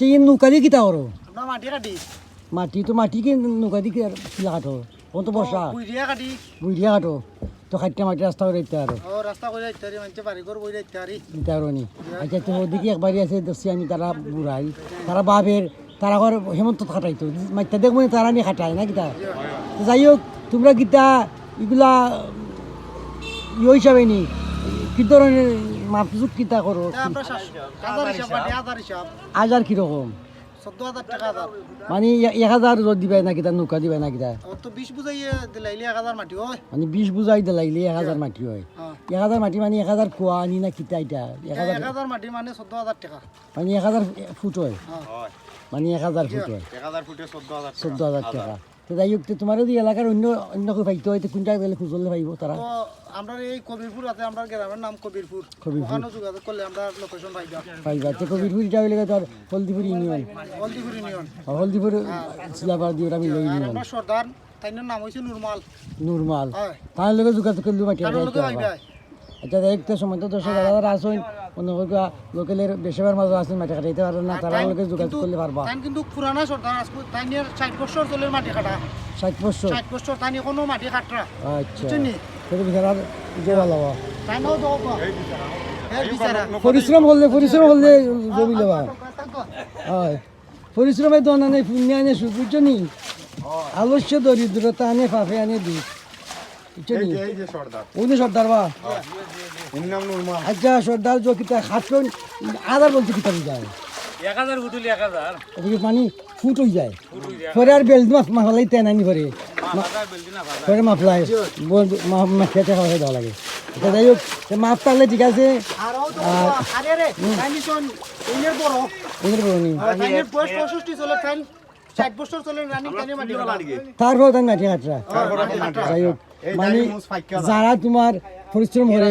ये नौका দিয়ে কিতা করো আমরা মাটি কাটি মাটি তো মাটি কি নৌকা দিয়ে কিলা কাটো ও তো বর্ষা বুইরিয়া কাটি বুঝিয়া কাটো তো খাইতে মাটি রাস্তা করে দিতে আরো ও রাস্তা করে ইত্যাদি মানুষ বাড়ি ঘর বইরে ইত্যাদি দিতে আরো নি আচ্ছা তো ওদিকে একবারই আছে দেখছি আমি তারা বুড়াই তারা বাপের তারা ঘর হেমন্ত খাটাইতো মাইটা দেখবো না তারা নিয়ে খাটায় না কিতা তো যাই হোক তোমরা কিতা এগুলা ইয়ে হিসাবে নি কি ধরনের মাপজুক কিতা করো আমরা হাজার হিসাব মাটি হাজার হিসাব আজ আর কিরকম 14,000 টাকা হাজার মানে 1000 রোদ দিবে না কিতা নৌকা দিবে না কিতা ও তো 20 বুঝাইয়ে দিলাইলে 1000 মাটি হয় মানে 20 বুঝাই দিলাইলে 1000 মাটি হয় 1000 মাটি মানে 1000 কোয়া আনি না কিতা এটা 1000 মাটি মানে 14,000 টাকা মানে 1000 ফুট হয় হয় মানে 1000 ফুট হয় 1000 ফুটে 14,000 14,000 টাকা তো যাই হোক তোমার ওই এলাকার অন্য অন্য কেউ পাইতে হয় তো কোনটা গেলে খুঁজলে পাইব তারা তো আমরা এই কবিরপুর আছে আমরা গ্রামের নাম কবিরপুর কবিরপুর। ওখানে যোগাযোগ করলে আমরা লোকেশন পাইবা পাইবা তো কবিরপুর এটা হইলে তোর হলদিপুর ইউনিয়ন হলদিপুর ইউনিয়ন হলদিপুর শিলাপাড়া দিয়ে আমি লই আর ইউনিয়ন আমরা সর্দার তাইর নাম হইছে নুরমাল নুরমাল হয় তার লগে যোগাযোগ করলে মাটি তার লোকে পাইবা আচ্ছা দেখতে সময় তো 10,000 আসুন অন্য কোনো লোকালের বেশিরভাগ মাঝে আসুন মাটি কাটাইতে পারে না তারা লগে যোগাযোগ করলে পারবা তাই কিন্তু পুরানা সর্দার আজকে তাই নিয়ে 60 বছর চলে মাটি কাটা 60 বছর 60 বছর তাই নিয়ে কোনো মাটি কাটরা আচ্ছা বুঝছেন নি তোর বিচার জমা লওয়া তাই নাও দাও তো এই বিচারা পরিশ্রম করলে জমি লওয়া হয় পরিশ্রমে দন আনে পুণ্য আনে সুখ বুঝছো নি আলস্য দরিদ্রতা আনে পাপে আনে দুঃখ বুঝছো নি উনি সর্দার বা আচ্ছা সর্দার जो किता খাটন আদার বলতে কিতা যায় 1000 ফুটুলি 1000 এদিকে পানি ফুট হয়ে যায় পরে আর বেল্ট মাফলাই তেন আনি পরে পরে মাফলাই খেতে খাওয়া দেওয়া লাগে এটা যাই হোক মাপ থাকলে ঠিক আছে আর ও তো আরে রে কন্ডিশন ইনের বড় এদের বলি তাইনের বয়স 65 চলে তাই 60 বছর চলে রানিং তাইনে মাটি কাটা তারপর তাই মাটি কাটরা যাই হোক মানে যারা তোমার পরিশ্রম করে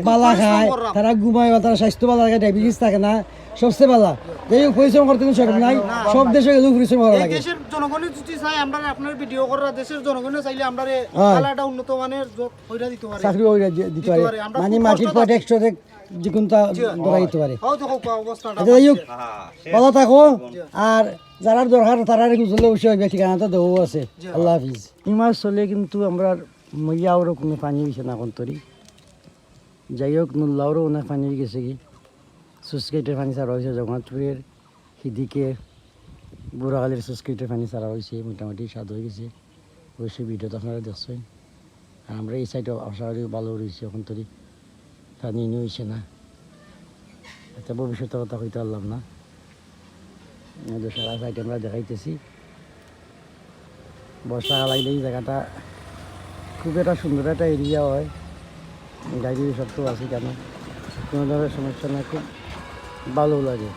বালা খায় তারা ঘুমায় বা তারা স্বাস্থ্য বালা থাকে ডায়াবেটিস থাকে না সবচেয়ে বালা যাই হোক পরিশ্রম করতে কোনো শখ নাই সব দেশে গেলেও পরিশ্রম করা এই লাগে দেশের জনগণের যদি চাই আমরা আপনার ভিডিও করার দেশের জনগণের চাইলে আমরা কালাটা উন্নত মানের কইরা দিতে পারি চাকরি ওইরা দিতে পারে পারে, আমরা মানে খুব মাটির কষ্ট পর এক্সট্রা যে কোনটা ধরা দিতে পারে হাও দেখো অবস্থাটা আচ্ছা যাই হোক ভালো থাকো আর যারা দরকার তারা গুজলে অবশ্যই হবে ঠিকানাটা দেবো আছে আল্লাহ হাফিজ এই মাস চলে কিন্তু আমরা মইয়াওরও কোনো পানি হয়েছে না কন্তরি যাই হোক নুল্লাওরও অনেক পানি হয়ে গেছে কি সুস্কেটের পানি ছাড়া হয়েছে জগন্নাথপুরের সিদিকে বুড়াখালীর সুস্কেটের পানি ছাড়া হয়েছে মোটামুটি স্বাদ হয়ে গেছে অবশ্যই ভিডিওটা আপনারা দেখছেন আর আমরা এই সাইডে আশা করি ভালো রয়েছে এখন তরি পানি নিয়ে হয়েছে না এত ভবিষ্যতের কথা কইতে পারলাম না সারা সাইডে আমরা দেখাইতেছি বর্ষাকাল আইলে এই জায়গাটা খুব একটা সুন্দর একটা এরিয়া হয় গাড়ি সব তো আছে কেন কোনো ধরনের সমস্যা না খুব ভালো লাগে